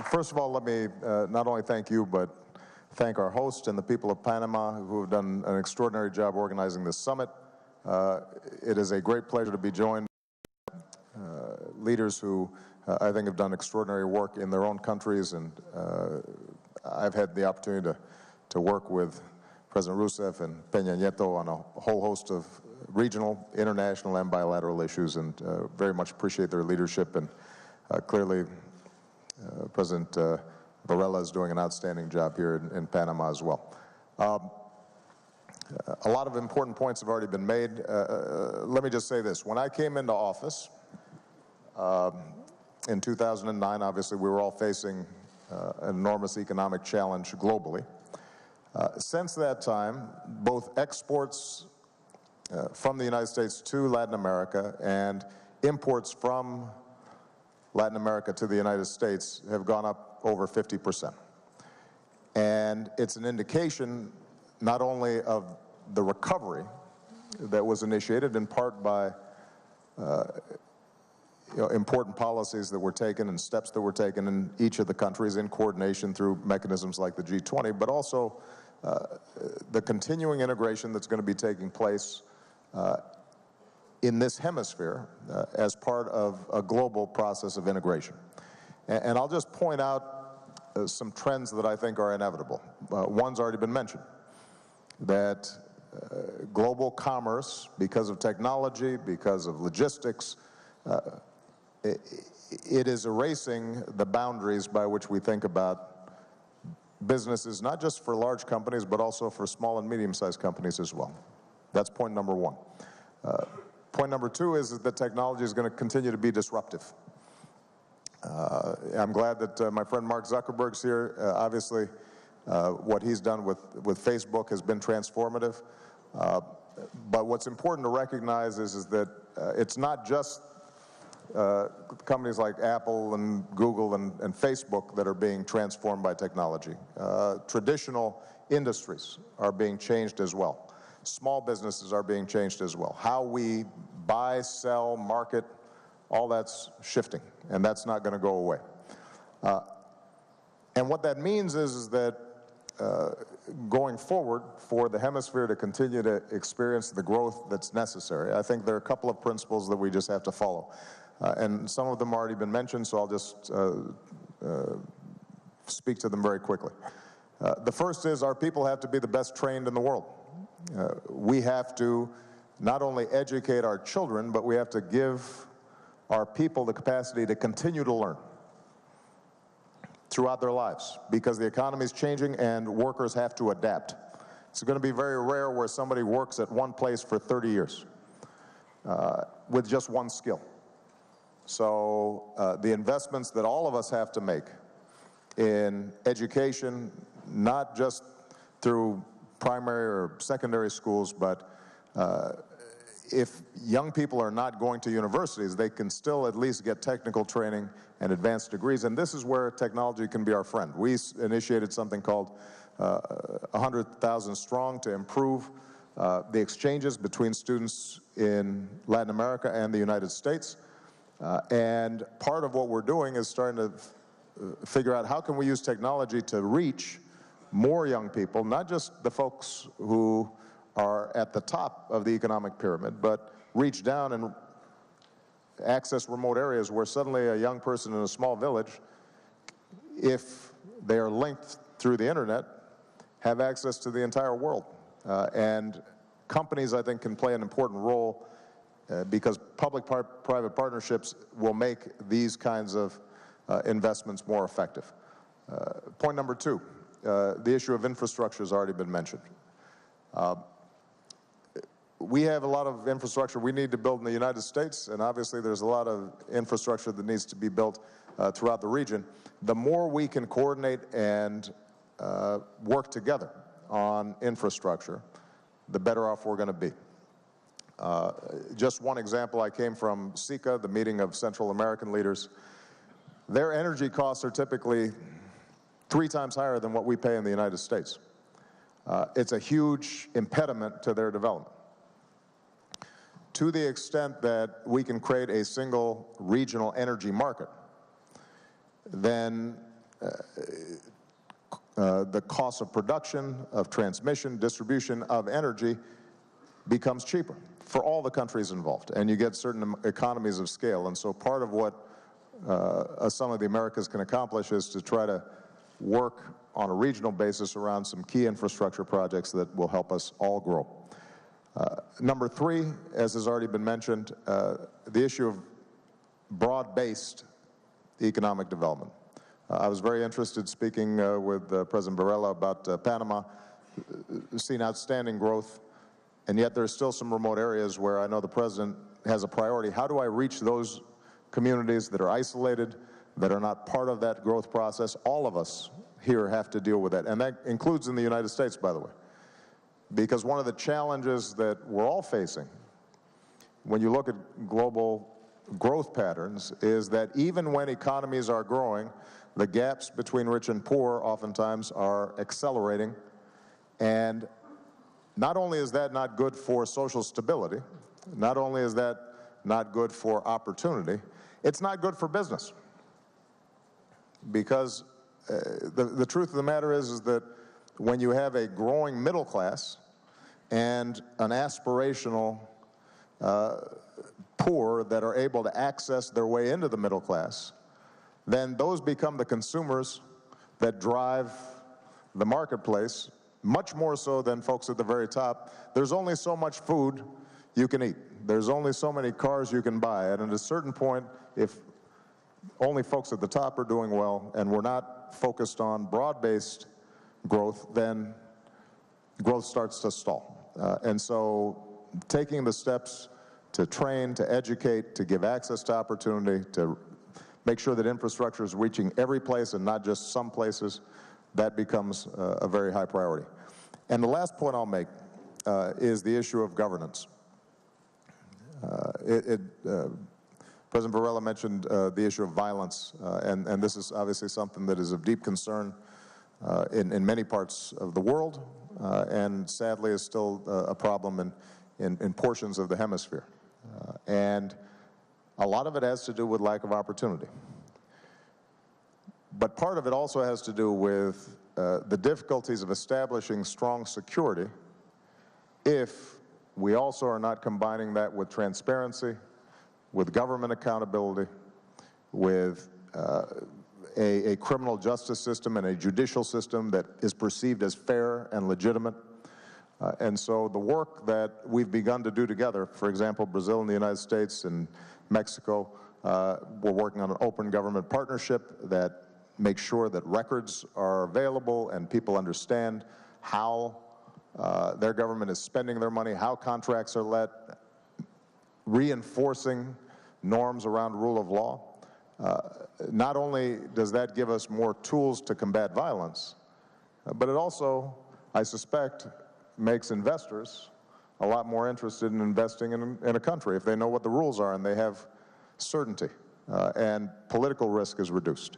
First of all, let me not only thank you, but thank our host and the people of Panama who have done an extraordinary job organizing this summit. It is a great pleasure to be joined by leaders who I think have done extraordinary work in their own countries, and I've had the opportunity to work with President Rousseff and Peña Nieto on a whole host of regional, international, and bilateral issues, and very much appreciate their leadership. And clearly, President Varela is doing an outstanding job here in Panama as well. A lot of important points have already been made. Let me just say this. When I came into office in 2009, obviously we were all facing an enormous economic challenge globally. Since that time, both exports from the United States to Latin America and imports from Latin America to the United States have gone up over 50%. And it's an indication not only of the recovery that was initiated in part by important policies that were taken and steps that were taken in each of the countries in coordination through mechanisms like the G20, but also the continuing integration that's going to be taking place in this hemisphere as part of a global process of integration. And I'll just point out some trends that I think are inevitable. One's already been mentioned, that global commerce, because of technology, because of logistics, it is erasing the boundaries by which we think about businesses, not just for large companies, but also for small and medium-sized companies as well. That's point number one. Point number two is that technology is going to continue to be disruptive. I'm glad that my friend Mark Zuckerberg's here. Obviously, what he's done with Facebook has been transformative. But what's important to recognize is that it's not just companies like Apple and Google and Facebook that are being transformed by technology. Traditional industries are being changed as well. Small businesses are being changed as well. How we buy, sell, market, all that's shifting, and that's not going to go away. And what that means is that going forward, for the hemisphere to continue to experience the growth that's necessary, I think there are a couple of principles that we just have to follow. And some of them have already been mentioned, so I'll just speak to them very quickly. The first is our people have to be the best trained in the world. We have to not only educate our children, but we have to give our people the capacity to continue to learn throughout their lives, because the economy is changing and workers have to adapt. It's going to be very rare where somebody works at one place for 30 years with just one skill. So the investments that all of us have to make in education, not just through primary or secondary schools, but if young people are not going to universities, they can still at least get technical training and advanced degrees, and this is where technology can be our friend. We initiated something called 100,000 Strong to improve the exchanges between students in Latin America and the United States. And part of what we're doing is starting to figure out how can we use technology to reach more young people, not just the folks who are at the top of the economic pyramid, but reach down and access remote areas where suddenly a young person in a small village, if they are linked through the internet, have access to the entire world. And companies, I think, can play an important role because public-private partnerships will make these kinds of investments more effective. Point number two, the issue of infrastructure has already been mentioned. We have a lot of infrastructure we need to build in the United States, and obviously there's a lot of infrastructure that needs to be built throughout the region. The more we can coordinate and work together on infrastructure, the better off we're going to be. Just one example, I came from SICA, the meeting of Central American leaders. Their energy costs are typically 3 times higher than what we pay in the United States. It's a huge impediment to their development. To the extent that we can create a single regional energy market, then the cost of production, of transmission, distribution of energy becomes cheaper for all the countries involved, and you get certain economies of scale. And so part of what some of the Americas can accomplish is to try to work on a regional basis around some key infrastructure projects that will help us all grow. Number three, as has already been mentioned, the issue of broad-based economic development. I was very interested speaking with President Varela about Panama, seen outstanding growth, and yet there's still some remote areas where I know the President has a priority. How do I reach those communities that are isolated, that are not part of that growth process? All of us here have to deal with that, and that includes in the United States, by the way. Because one of the challenges that we're all facing when you look at global growth patterns is that even when economies are growing, the gaps between rich and poor oftentimes are accelerating. And not only is that not good for social stability, not only is that not good for opportunity, it's not good for business. Because the truth of the matter is that when you have a growing middle class and an aspirational poor that are able to access their way into the middle class, then those become the consumers that drive the marketplace, much more so than folks at the very top. There's only so much food you can eat. There's only so many cars you can buy. And at a certain point, if only folks at the top are doing well and we're not focused on broad-based growth, then growth starts to stall. And so taking the steps to train, to educate, to give access to opportunity, to make sure that infrastructure is reaching every place and not just some places, that becomes a very high priority. And the last point I'll make is the issue of governance. President Varela mentioned the issue of violence, and this is obviously something that is of deep concern in many parts of the world, and sadly is still a problem in portions of the hemisphere. And a lot of it has to do with lack of opportunity. But part of it also has to do with the difficulties of establishing strong security if we also are not combining that with transparency, with government accountability, with a criminal justice system and a judicial system that is perceived as fair and legitimate. And so the work that we've begun to do together, for example, Brazil and the United States and Mexico, we're working on an open government partnership that makes sure that records are available and people understand how their government is spending their money, how contracts are let, reinforcing norms around rule of law. Not only does that give us more tools to combat violence, but it also, I suspect, makes investors a lot more interested in investing in a country if they know what the rules are and they have certainty, and political risk is reduced.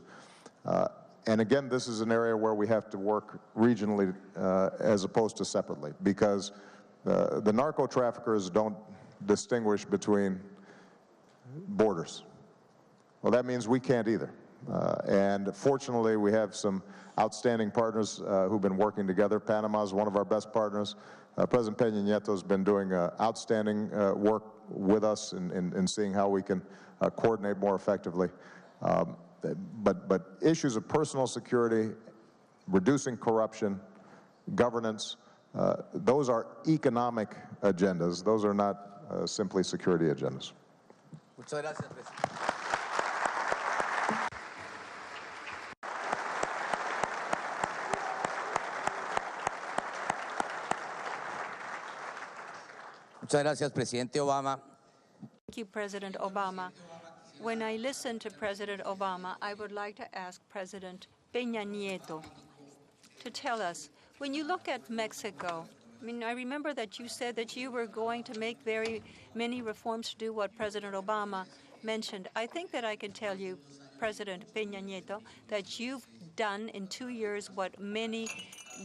And again, this is an area where we have to work regionally as opposed to separately, because the narco traffickers don't distinguish between borders. Well, that means we can't either. And fortunately, we have some outstanding partners who've been working together. Panama is one of our best partners. President Peña Nieto has been doing outstanding work with us in seeing how we can coordinate more effectively. But issues of personal security, reducing corruption, governance, those are economic agendas. Those are not simply security agendas. Muchas gracias, presidente. Muchas gracias, Presidente Obama. Thank you, President Obama. When I listen to President Obama, I would like to ask President Peña Nieto to tell us, when you look at Mexico, I mean, I remember that you said that you were going to make very many reforms to do what President Obama mentioned. I think that I can tell you, President Peña Nieto, that you've done in 2 years what many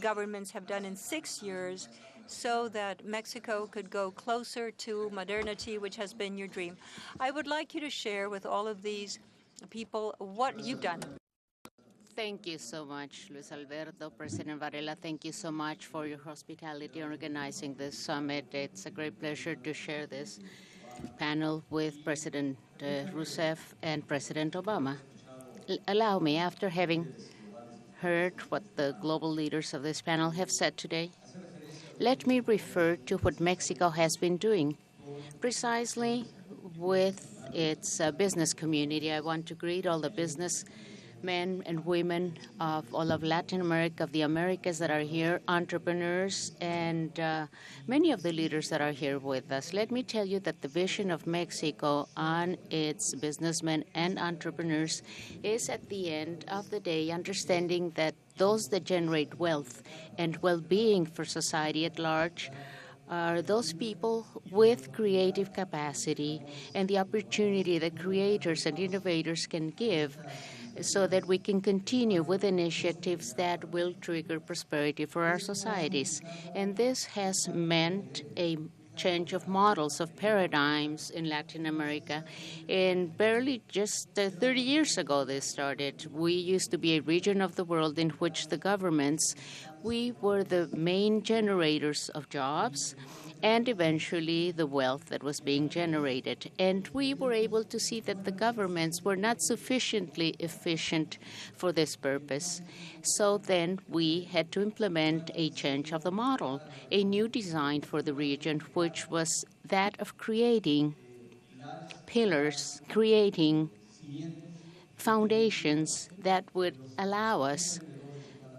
governments have done in 6 years, so that Mexico could go closer to modernity, which has been your dream. I would like you to share with all of these people what you've done. Thank you so much, Luis Alberto. President Varela, thank you so much for your hospitality in organizing this summit. It's a great pleasure to share this panel with President Rousseff and President Obama. Allow me, after having heard what the global leaders of this panel have said today, let me refer to what Mexico has been doing precisely with its business community. I want to greet all the business men and women of all of Latin America, of the Americas that are here, entrepreneurs, and many of the leaders that are here with us. Let me tell you that the vision of Mexico on its businessmen and entrepreneurs is, at the end of the day, understanding that those that generate wealth and well-being for society at large are those people with creative capacity and the opportunity that creators and innovators can give so that we can continue with initiatives that will trigger prosperity for our societies. And this has meant a change of models, of paradigms in Latin America. And barely just 30 years ago this started. We used to be a region of the world in which the governments, we were the main generators of jobs and eventually the wealth that was being generated. And we were able to see that the governments were not sufficiently efficient for this purpose. So then we had to implement a change of the model, a new design for the region, which was that of creating pillars, creating foundations that would allow us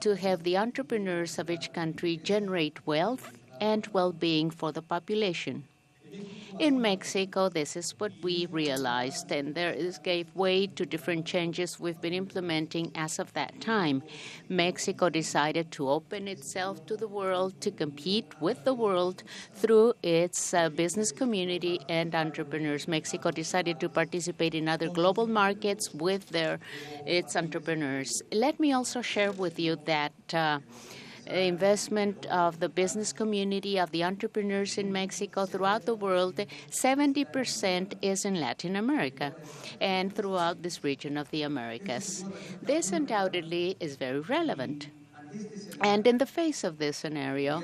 to have the entrepreneurs of each country generate wealth and well-being for the population. In Mexico, this is what we realized, and this gave way to different changes we've been implementing as of that time. Mexico decided to open itself to the world, to compete with the world through its business community and entrepreneurs. Mexico decided to participate in other global markets with its entrepreneurs. Let me also share with you that investment of the business community, of the entrepreneurs in Mexico throughout the world, 70% is in Latin America and throughout this region of the Americas. This undoubtedly is very relevant. And in the face of this scenario,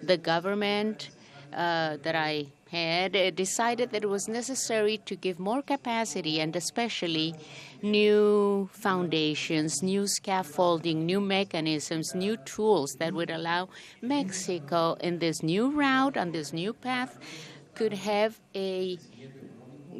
the government that I had decided that it was necessary to give more capacity and especially new foundations, new scaffolding, new mechanisms, new tools that would allow Mexico in this new route, on this new path, could have a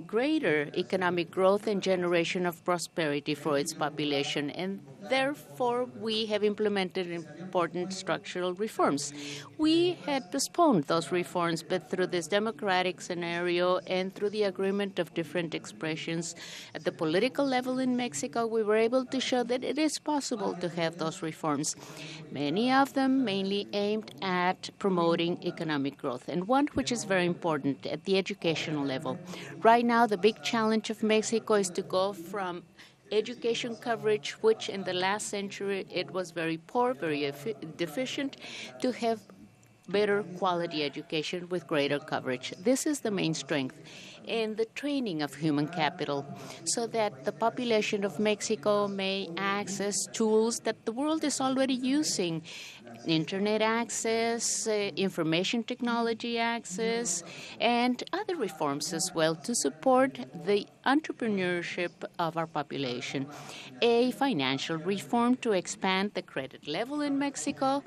greater economic growth and generation of prosperity for its population. And therefore, we have implemented important structural reforms. We had postponed those reforms, but through this democratic scenario and through the agreement of different expressions at the political level in Mexico, we were able to show that it is possible to have those reforms, many of them mainly aimed at promoting economic growth, and one which is very important at the educational level. Right now, the big challenge of Mexico is to go from education coverage, which in the last century it was very poor, very deficient, to have better quality education with greater coverage. This is the main strength in the training of human capital so that the population of Mexico may access tools that the world is already using, internet access, information technology access, and other reforms as well to support the entrepreneurship of our population. A financial reform to expand the credit level in Mexico,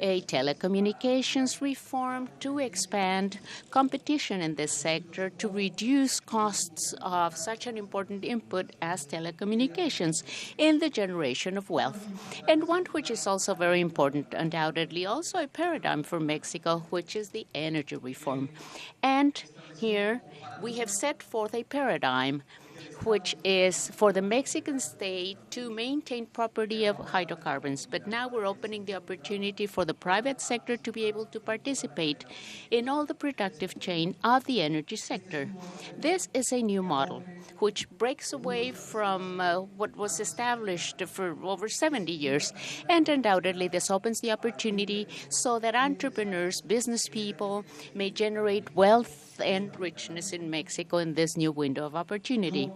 a telecommunications reform to expand competition in this sector to reduce costs of such an important input as telecommunications in the generation of wealth. And one which is also very important, undoubtedly also a paradigm for Mexico, which is the energy reform. And here we have set forth a paradigm which is for the Mexican state to maintain property of hydrocarbons. But now we're opening the opportunity for the private sector to be able to participate in all the productive chain of the energy sector. This is a new model which breaks away from what was established for over 70 years. And undoubtedly, this opens the opportunity so that entrepreneurs, business people may generate wealth and richness in Mexico in this new window of opportunity.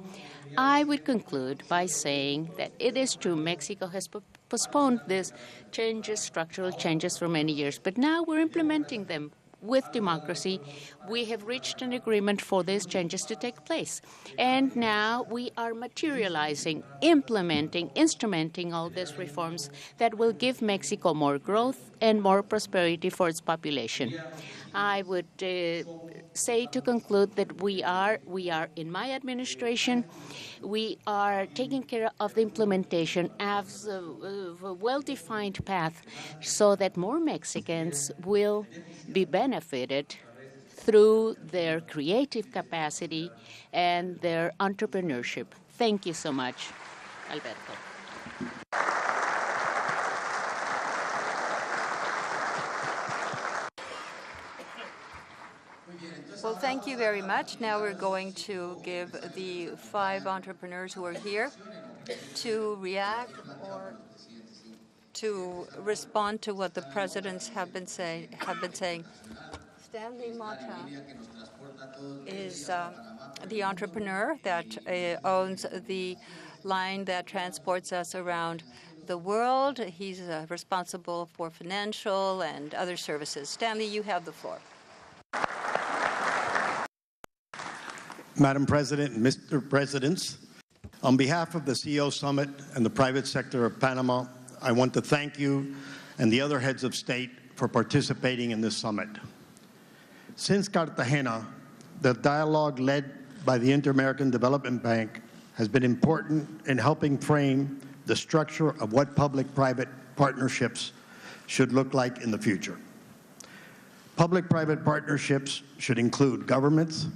I would conclude by saying that it is true Mexico has postponed these changes, structural changes, for many years, but now we're implementing them with democracy. We have reached an agreement for these changes to take place. And now we are materializing, implementing, instrumenting all these reforms that will give Mexico more growth and more prosperity for its population. I would say to conclude that we are in my administration, we are taking care of the implementation of a well-defined path so that more Mexicans will be benefited through their creative capacity and their entrepreneurship. Thank you so much, Alberto. Well, thank you very much. Now we're going to give the 5 entrepreneurs who are here to react or to respond to what the presidents have been saying. Stanley Mata is the entrepreneur that owns the line that transports us around the world. He's responsible for financial and other services. Stanley, you have the floor. Madam President and Mr. Presidents, on behalf of the CEO Summit and the private sector of Panama, I want to thank you and the other heads of state for participating in this summit. Since Cartagena, the dialogue led by the Inter-American Development Bank has been important in helping frame the structure of what public-private partnerships should look like in the future. Public-private partnerships should include governments,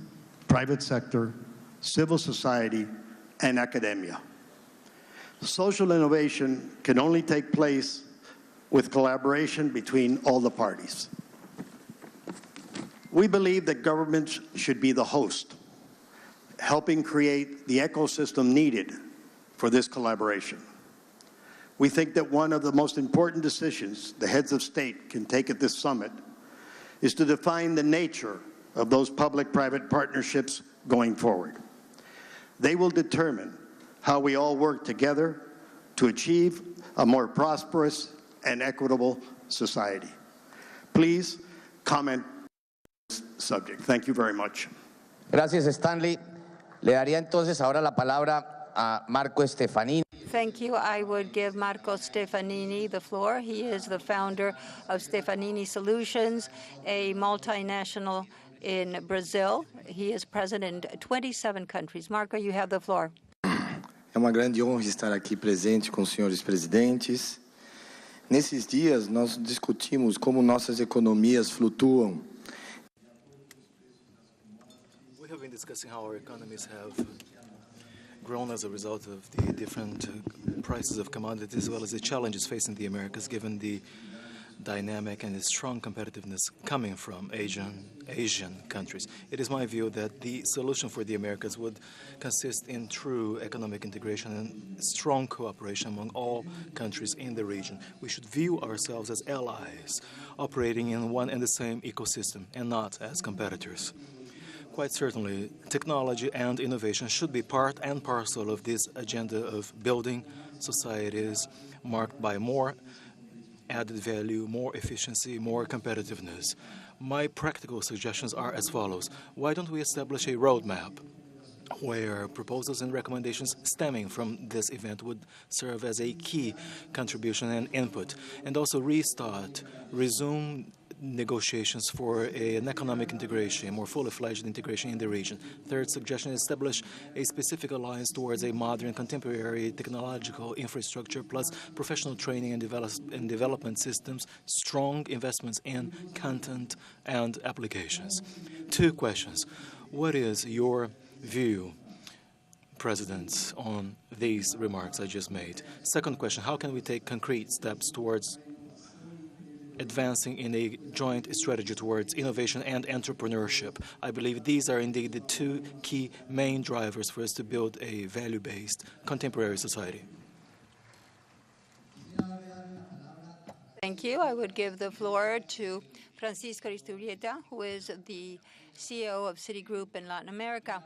private sector, civil society, and academia. Social innovation can only take place with collaboration between all the parties. We believe that governments should be the host, helping create the ecosystem needed for this collaboration. We think that one of the most important decisions the heads of state can take at this summit is to define the nature of those public-private partnerships going forward. They will determine how we all work together to achieve a more prosperous and equitable society. Please comment on this subject. Thank you very much. Gracias, Stanley. Le daría entonces ahora la palabra a Marco Stefanini. Thank you. I would give Marco Stefanini the floor. He is the founder of Stefanini Solutions, a multinational in Brazil. He is present in 27 countries. Marco, you have the floor. É uma grande honra estar aqui presente com os senhores presidentes. Nesses dias, nós discutimos como nossas economias flutuam. We have been discussing how our economies have grown as a result of the different prices of commodities, as well as the challenges facing the Americas, given the dynamic and the strong competitiveness coming from Asian countries. It is my view that the solution for the Americas would consist in true economic integration and strong cooperation among all countries in the region. We should view ourselves as allies, operating in one and the same ecosystem, and not as competitors. Quite certainly, technology and innovation should be part and parcel of this agenda of building societies marked by more added value, more efficiency, more competitiveness. My practical suggestions are as follows. Why don't we establish a roadmap where proposals and recommendations stemming from this event would serve as a key contribution and input, and also resume negotiations for an economic integration, a more fully fledged integration in the region. Third suggestion, establish a specific alliance towards a modern, contemporary technological infrastructure, plus professional training and development systems, strong investments in content and applications. 2 questions. What is your view, Presidents, on these remarks I just made? Second question, how can we take concrete steps towards advancing in a joint strategy towards innovation and entrepreneurship? I believe these are indeed the 2 key main drivers for us to build a value-based contemporary society. Thank you. I would give the floor to Francisco Risturrieta, who is the CEO of Citigroup in Latin America.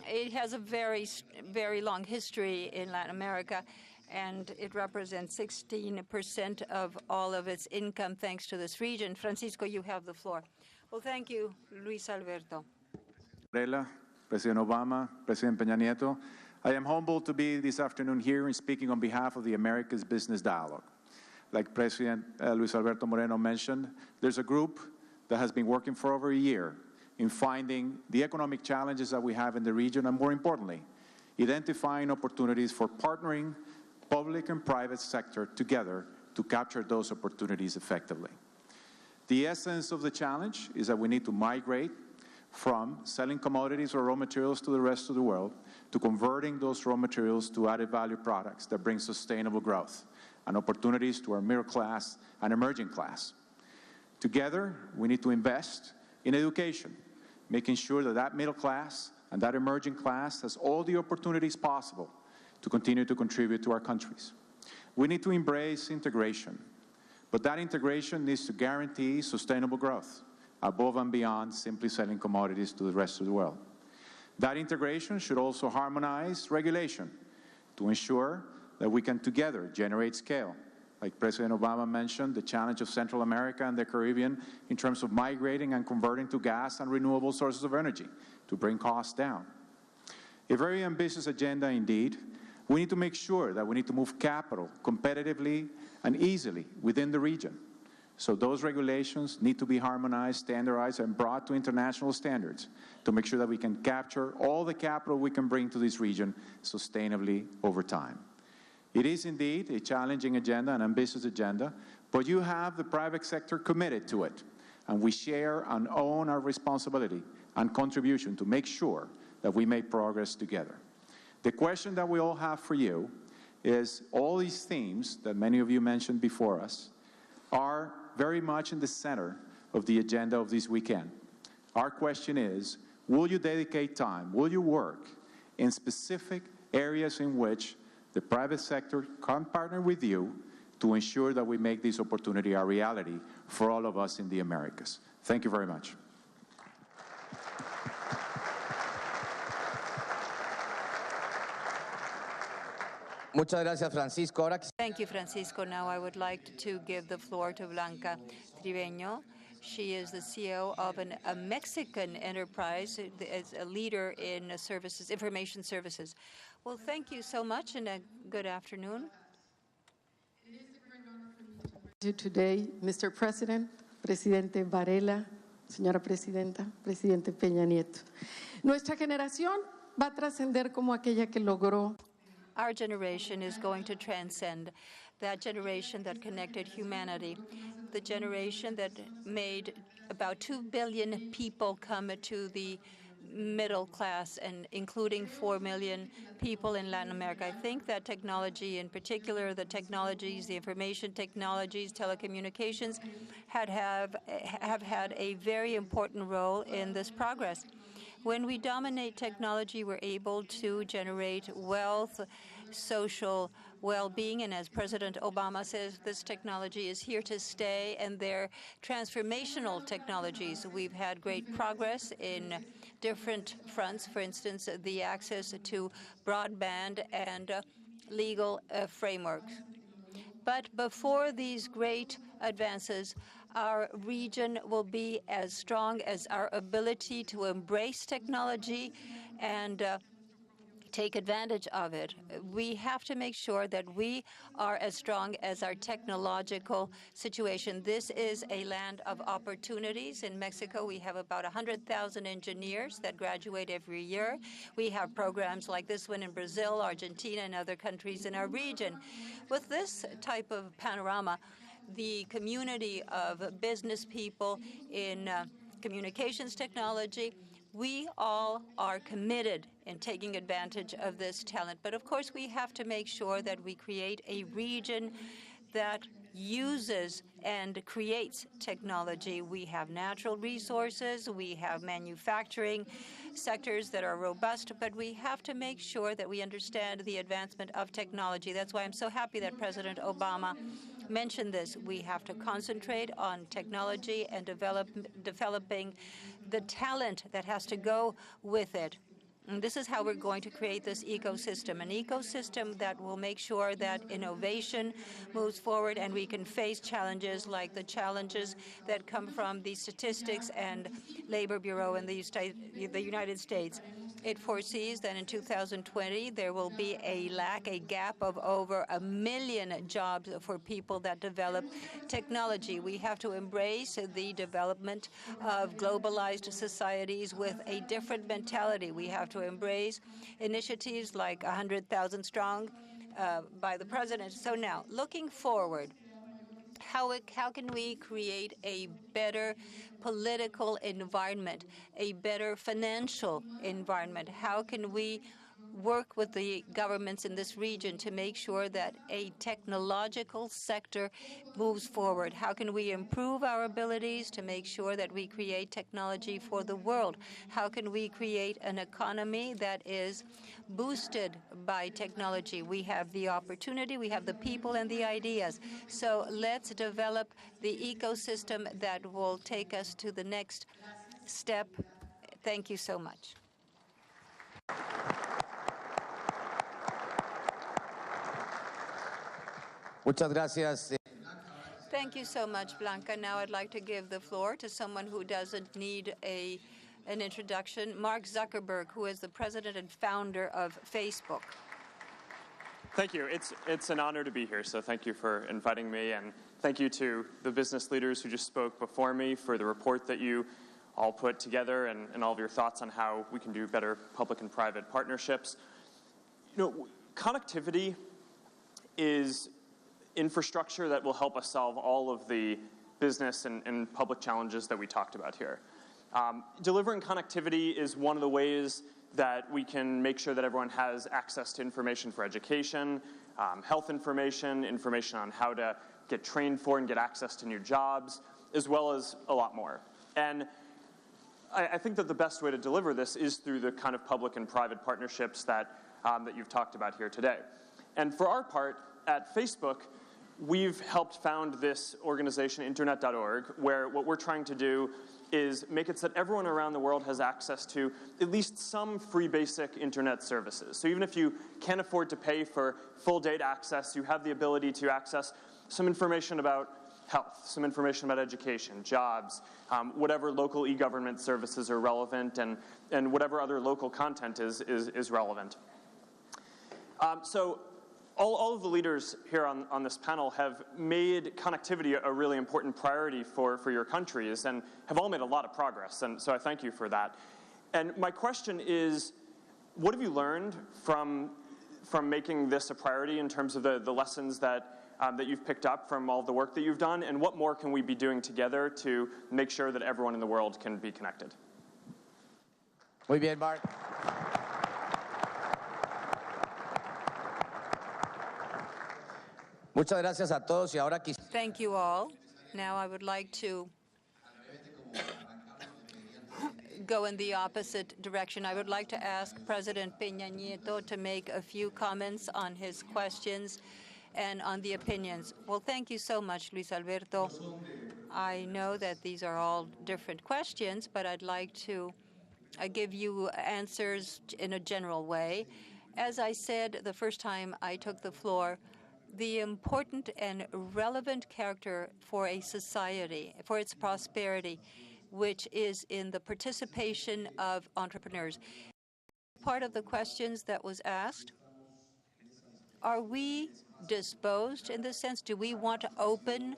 It has a very long history in Latin America, and it represents 16% of all of its income thanks to this region. Francisco, you have the floor. Well, thank you, Luis Alberto. President Obama, President Peña Nieto, I am humbled to be this afternoon here and speaking on behalf of the Americas Business Dialogue. Like President Luis Alberto Moreno mentioned, there's a group that has been working for over a year in finding the economic challenges that we have in the region, and more importantly, identifying opportunities for partnering public and private sector together to capture those opportunities effectively. The essence of the challenge is that we need to migrate from selling commodities or raw materials to the rest of the world to converting those raw materials to added value products that bring sustainable growth and opportunities to our middle class and emerging class. Together, we need to invest in education, making sure that that middle class and that emerging class has all the opportunities possible to continue to contribute to our countries. We need to embrace integration, but that integration needs to guarantee sustainable growth above and beyond simply selling commodities to the rest of the world. That integration should also harmonize regulation to ensure that we can together generate scale. Like President Obama mentioned, the challenge of Central America and the Caribbean in terms of migrating and converting to gas and renewable sources of energy to bring costs down. A very ambitious agenda indeed. We need to make sure that we need to move capital competitively and easily within the region. So those regulations need to be harmonized, standardized, and brought to international standards to make sure that we can capture all the capital we can bring to this region sustainably over time. It is indeed a challenging agenda, an ambitious agenda, but you have the private sector committed to it, and we share and own our responsibility and contribution to make sure that we make progress together. The question that we all have for you is all these themes that many of you mentioned before us are very much in the center of the agenda of this weekend. Our question is, will you dedicate time, will you work in specific areas in which the private sector can partner with you to ensure that we make this opportunity a reality for all of us in the Americas? Thank you very much. Muchas gracias, Francisco. Thank you, Francisco. Now I would like to give the floor to Blanca Tribeño. She is the CEO of a Mexican enterprise, as a leader in services, information services. Well, thank you so much, and a good afternoon. Today, Mr. President, Presidente Varela, Señora Presidenta, Presidente Peña Nieto. Nuestra generación va a trascender como aquella que logró. Our generation is going to transcend that generation that connected humanity, the generation that made about 2 billion people come to the middle class, and including 4 million people in Latin America. I think that technology, in particular the technologies, the information technologies, telecommunications, have had a very important role in this progress. When we dominate technology, we're able to generate wealth, social well-being, and as President Obama says, this technology is here to stay, and they're transformational technologies. We've had great progress in different fronts, for instance, the access to broadband and legal frameworks. But before these great advances, our region will be as strong as our ability to embrace technology and take advantage of it. We have to make sure that we are as strong as our technological situation. This is a land of opportunities. In Mexico, we have about 100,000 engineers that graduate every year. We have programs like this one in Brazil, Argentina, and other countries in our region. With this type of panorama, the community of business people in communications technology, we all are committed in taking advantage of this talent. But of course, we have to make sure that we create a region that uses and creates technology. We have natural resources, we have manufacturing sectors that are robust, but we have to make sure that we understand the advancement of technology. That's why I'm so happy that President Obama mentioned this. We have to concentrate on technology and developing the talent that has to go with it. And this is how we're going to create this ecosystem, an ecosystem that will make sure that innovation moves forward and we can face challenges like the challenges that come from the Statistics and Labor Bureau in the United States. It foresees that in 2020 there will be a gap of over 1 million jobs for people that develop technology. We have to embrace the development of globalized societies with a different mentality. We have to embrace initiatives like 100,000 Strong by the president. So now, looking forward, how can we create a better political environment, a better financial environment? How can we work with the governments in this region to make sure that a technological sector moves forward? How can we improve our abilities to make sure that we create technology for the world? How can we create an economy that is boosted by technology? We have the opportunity, we have the people and the ideas. So let's develop the ecosystem that will take us to the next step. Thank you so much. Muchas gracias. Thank you so much, Blanca. Now I'd like to give the floor to someone who doesn't need an introduction, Mark Zuckerberg, who is the president and founder of Facebook. Thank you. It's an honor to be here, so thank you for inviting me, and thank you to the business leaders who just spoke before me for the report that you all put together and all of your thoughts on how we can do better public and private partnerships. You know, connectivity is infrastructure that will help us solve all of the business and public challenges that we talked about here. Delivering connectivity is one of the ways that we can make sure that everyone has access to information for education, health information, information on how to get trained for and get access to new jobs, as well as a lot more. And I think that the best way to deliver this is through the kind of public and private partnerships that you've talked about here today. And for our part, at Facebook, we've helped found this organization, Internet.org, where what we're trying to do is make it so that everyone around the world has access to at least some free basic internet services. So even if you can't afford to pay for full data access, you have the ability to access some information about health, some information about education, jobs, whatever local e-government services are relevant, and whatever other local content is relevant. So all of the leaders here on this panel have made connectivity a really important priority for your countries and have all made a lot of progress, and so I thank you for that. And my question is, what have you learned from making this a priority in terms of the lessons that you've picked up from all the work that you've done, and what more can we be doing together to make sure that everyone in the world can be connected? Muy bien, Mark. Muchas gracias a todos y ahora Thank you all. Now I would like to go in the opposite direction. I would like to ask President Peña Nieto to make a few comments on his questions and on the opinions. Well, thank you so much, Luis Alberto. I know that these are all different questions, but I'd like to give you answers in a general way. As I said the first time I took the floor, the important and relevant character for a society, for its prosperity, which is in the participation of entrepreneurs. Part of the questions that was asked, are we disposed in this sense? Do we want to open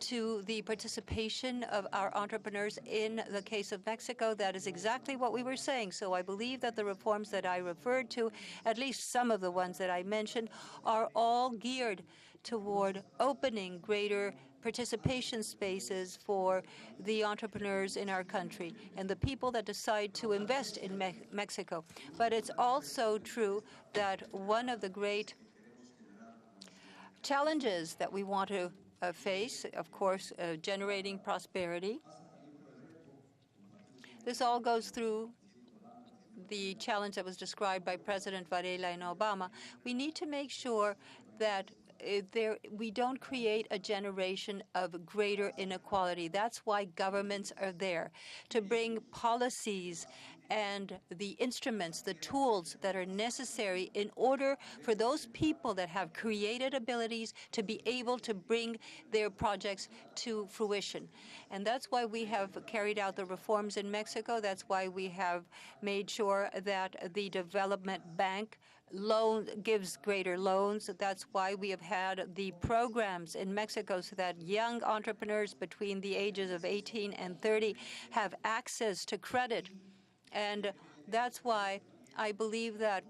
to the participation of our entrepreneurs in the case of Mexico? That is exactly what we were saying. So I believe that the reforms that I referred to, at least some of the ones that I mentioned, are all geared toward opening greater participation spaces for the entrepreneurs in our country and the people that decide to invest in Mexico. But it's also true that one of the great challenges that we want to face, of course, generating prosperity. This all goes through the challenge that was described by President Varela and Obama. We need to make sure that we don't create a generation of greater inequality. That's why governments are there, to bring policies and the instruments, the tools that are necessary in order for those people that have created abilities to be able to bring their projects to fruition. And that's why we have carried out the reforms in Mexico. That's why we have made sure that the development bank gives greater loans. That's why we have had the programs in Mexico so that young entrepreneurs between the ages of 18 and 30 have access to credit. And that's why I believe that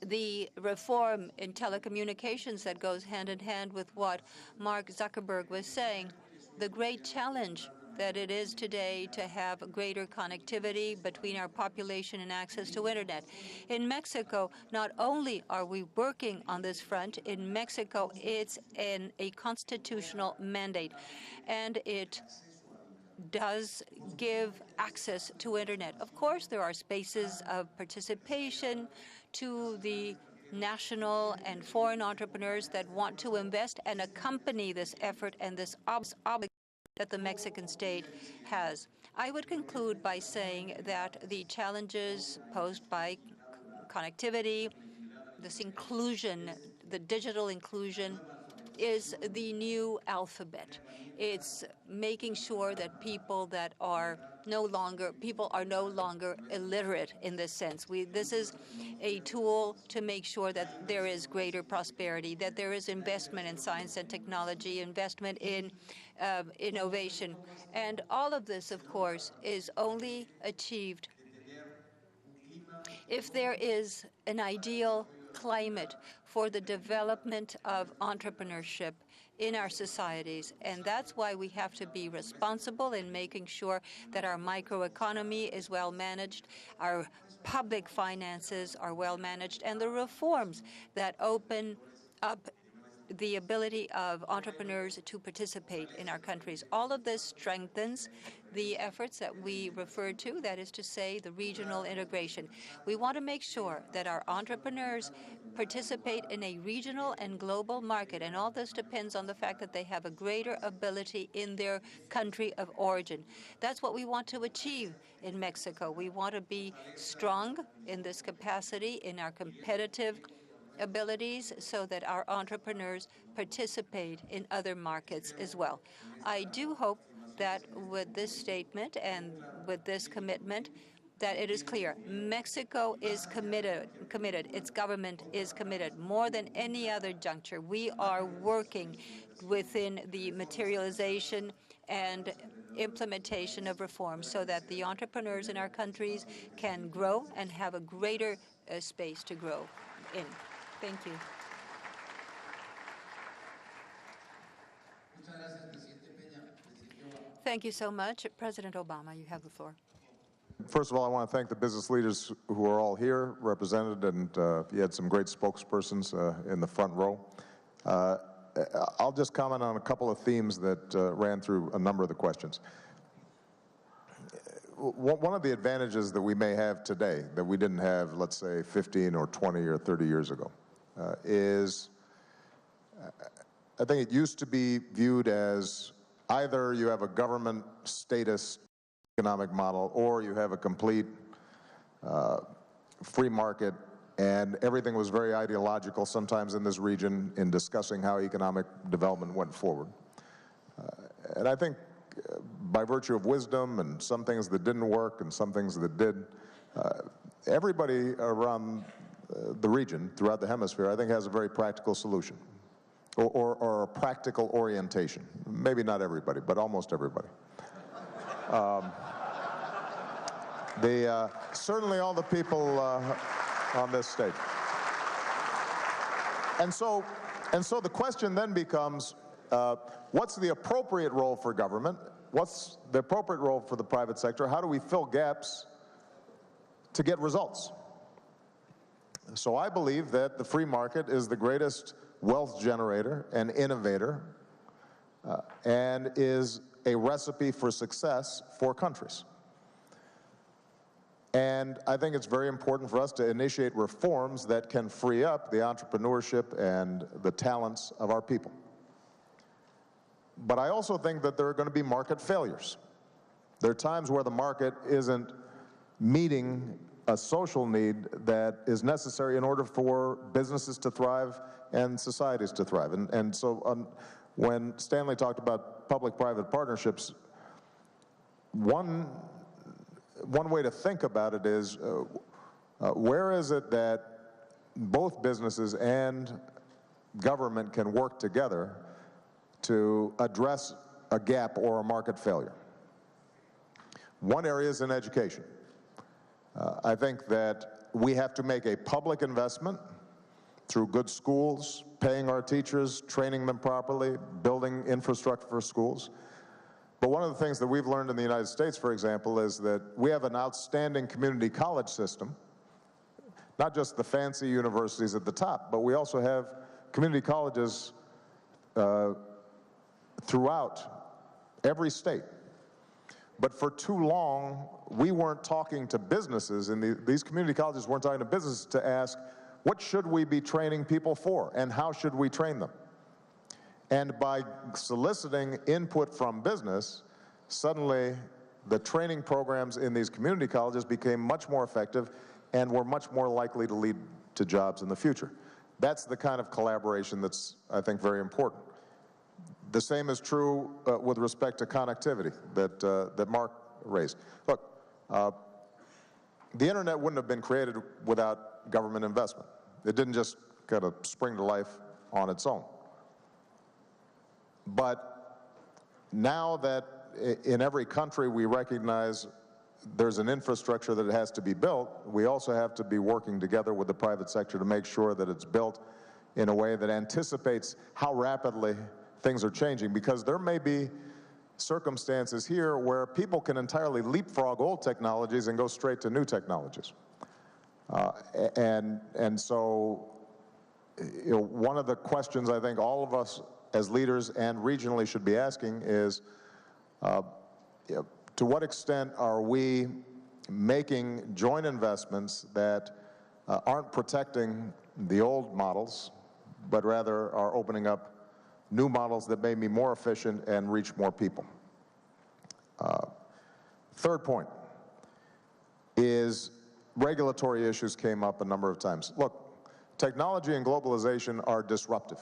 the reform in telecommunications that goes hand in hand with what Mark Zuckerberg was saying, the great challenge that it is today to have greater connectivity between our population and access to internet. In Mexico, not only are we working on this front, in Mexico it's a constitutional mandate, and it does give access to internet. Of course, there are spaces of participation to the national and foreign entrepreneurs that want to invest and accompany this effort and this obligation that the Mexican state has. I would conclude by saying that the challenges posed by connectivity, this inclusion, the digital inclusion, is the new alphabet. It's making sure that people are no longer illiterate in this sense. This is a tool to make sure that there is greater prosperity, that there is investment in science and technology, investment in innovation. And all of this, of course, is only achieved if there is an ideal climate for the development of entrepreneurship in our societies. And that's why we have to be responsible in making sure that our microeconomy is well managed, our public finances are well managed, and the reforms that open up the ability of entrepreneurs to participate in our countries. All of this strengthens the efforts that we referred to, that is to say, the regional integration. We want to make sure that our entrepreneurs participate in a regional and global market, and all this depends on the fact that they have a greater ability in their country of origin. That's what we want to achieve in Mexico. We want to be strong in this capacity, in our competitive abilities, so that our entrepreneurs participate in other markets as well. I do hope that with this statement and with this commitment, that it is clear Mexico is committed, its government is committed more than any other juncture. We are working within the materialization and implementation of reforms so that the entrepreneurs in our countries can grow and have a greater space to grow in. Thank you. Thank you so much. President Obama, you have the floor. First of all, I want to thank the business leaders who are all here represented, and you had some great spokespersons in the front row. I'll just comment on a couple of themes that ran through a number of the questions. One of the advantages that we may have today that we didn't have, let's say, 15 or 20 or 30 years ago, is I think it used to be viewed as either you have a government status economic model or you have a complete free market, and everything was very ideological sometimes in this region in discussing how economic development went forward. And I think by virtue of wisdom and some things that didn't work and some things that did, everybody around the region, throughout the hemisphere, I think has a very practical solution or a practical orientation. Maybe not everybody, but almost everybody. Certainly all the people on this stage. And so the question then becomes, what's the appropriate role for government? What's the appropriate role for the private sector? How do we fill gaps to get results? So I believe that the free market is the greatest wealth generator and innovator and is a recipe for success for countries. And I think it's very important for us to initiate reforms that can free up the entrepreneurship and the talents of our people. But I also think that there are going to be market failures. There are times where the market isn't meeting a social need that is necessary in order for businesses to thrive and societies to thrive. And so when Stanley talked about public-private partnerships, one way to think about it is, where is it that both businesses and government can work together to address a gap or a market failure? One area is in education. I think that we have to make a public investment through good schools, paying our teachers, training them properly, building infrastructure for schools. But one of the things that we've learned in the United States, for example, is that we have an outstanding community college system, not just the fancy universities at the top, but we also have community colleges throughout every state. But for too long, we weren't talking to businesses, and these community colleges weren't talking to businesses to ask, what should we be training people for, and how should we train them? And by soliciting input from business, suddenly the training programs in these community colleges became much more effective and were much more likely to lead to jobs in the future. That's the kind of collaboration that's, I think, very important. The same is true with respect to connectivity that Mark raised. Look, the internet wouldn't have been created without government investment. It didn't just kind of spring to life on its own. But now that in every country we recognize there's an infrastructure that has to be built, we also have to be working together with the private sector to make sure that it's built in a way that anticipates how rapidly things are changing, because there may be circumstances here where people can entirely leapfrog old technologies and go straight to new technologies. And so, one of the questions I think all of us as leaders and regionally should be asking is, to what extent are we making joint investments that aren't protecting the old models, but rather are opening up new models that may be more efficient and reach more people? Third point is regulatory issues came up a number of times. Look, technology and globalization are disruptive.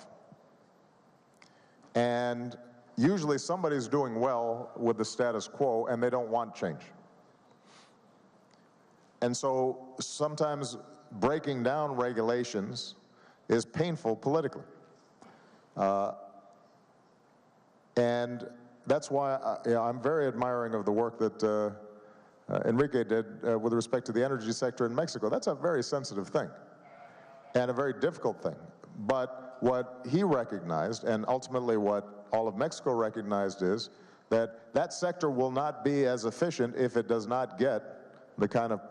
And usually somebody's doing well with the status quo and they don't want change. And so sometimes breaking down regulations is painful politically. And that's why I'm very admiring of the work that Enrique did with respect to the energy sector in Mexico. That's a very sensitive thing and a very difficult thing. But what he recognized, and ultimately what all of Mexico recognized, is that that sector will not be as efficient if it does not get the kind of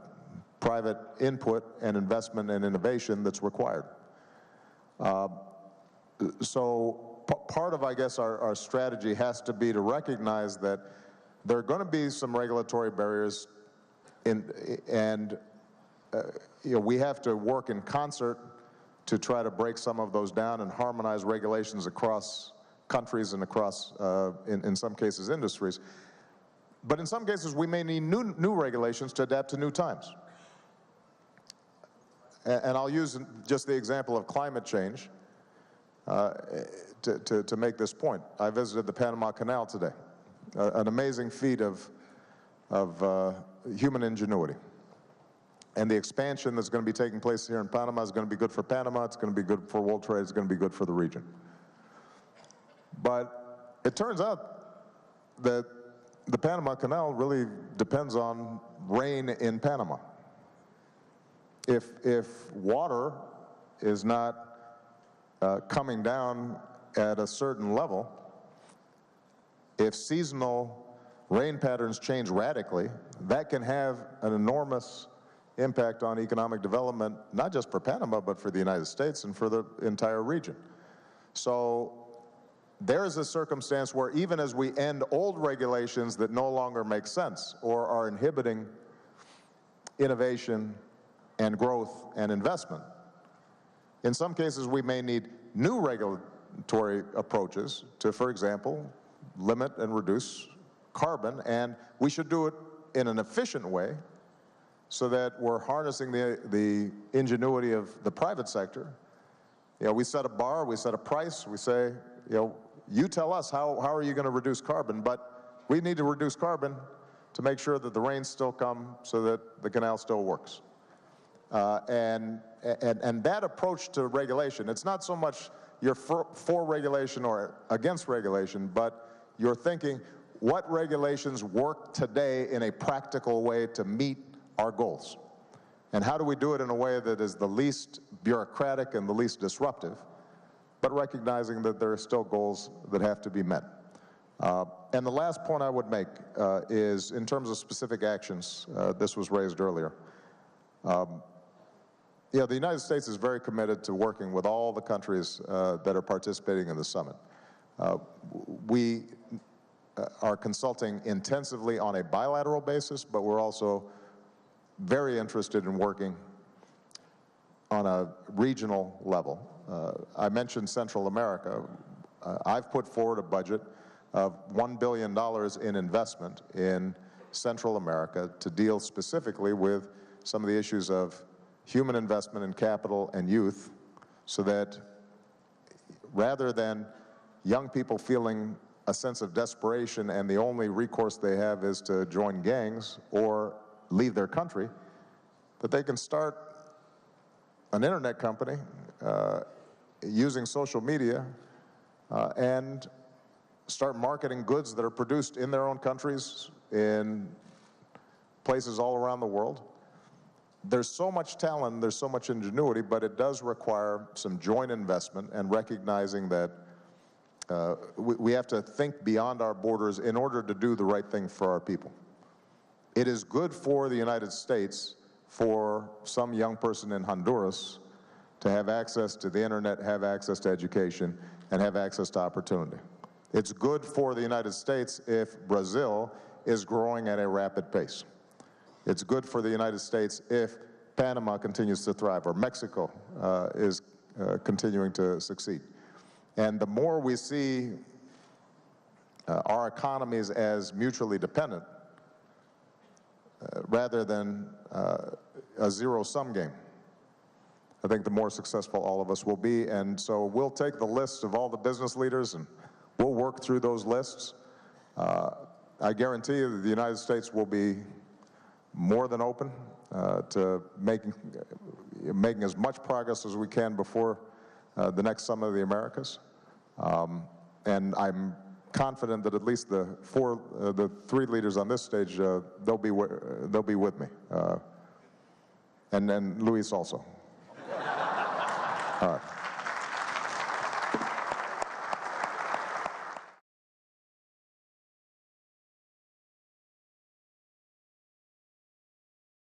private input and investment and innovation that's required. So part of, I guess, our strategy has to be to recognize that there are going to be some regulatory barriers, and we have to work in concert to try to break some of those down and harmonize regulations across countries and across, in some cases, industries. But in some cases, we may need new regulations to adapt to new times. And I'll use just the example of climate change to make this point. I visited the Panama Canal today, an amazing feat of human ingenuity. And the expansion that's going to be taking place here in Panama is going to be good for Panama, it's going to be good for world trade, it's going to be good for the region. But it turns out that the Panama Canal really depends on rain in Panama. If water is not coming down at a certain level, if seasonal rain patterns change radically, that can have an enormous impact on economic development, not just for Panama, but for the United States and for the entire region. So there's a circumstance where even as we end old regulations that no longer make sense or are inhibiting innovation and growth and investment, in some cases we may need new regulatory approaches to, for example, limit and reduce carbon, and we should do it in an efficient way so that we're harnessing the ingenuity of the private sector. You know, we set a bar, we set a price, we say, you know, you tell us how are you going to reduce carbon, but we need to reduce carbon to make sure that the rains still come so that the canal still works. And that approach to regulation, it's not so much you're for regulation or against regulation, but you're thinking what regulations work today in a practical way to meet our goals. And how do we do it in a way that is the least bureaucratic and the least disruptive, but recognizing that there are still goals that have to be met. And the last point I would make is in terms of specific actions, this was raised earlier. The United States is very committed to working with all the countries that are participating in the summit. We are consulting intensively on a bilateral basis, but we're also very interested in working on a regional level. I mentioned Central America. I've put forward a budget of $1 billion in investment in Central America to deal specifically with some of the issues of human investment in capital and youth, so that rather than young people feeling a sense of desperation and the only recourse they have is to join gangs or leave their country, that they can start an internet company using social media and start marketing goods that are produced in their own countries, in places all around the world. There's so much talent, there's so much ingenuity, but it does require some joint investment and recognizing that we have to think beyond our borders in order to do the right thing for our people. It is good for the United States for some young person in Honduras to have access to the internet, have access to education, and have access to opportunity. It's good for the United States if Brazil is growing at a rapid pace. It's good for the United States if Panama continues to thrive or Mexico is continuing to succeed. And the more we see our economies as mutually dependent rather than a zero-sum game, I think the more successful all of us will be. And so we'll take the list of all the business leaders and we'll work through those lists. I guarantee you that the United States will be more than open to making as much progress as we can before the next Summit of the Americas. And I'm confident that at least the three leaders on this stage, they'll be with me. And then Luis also. All right.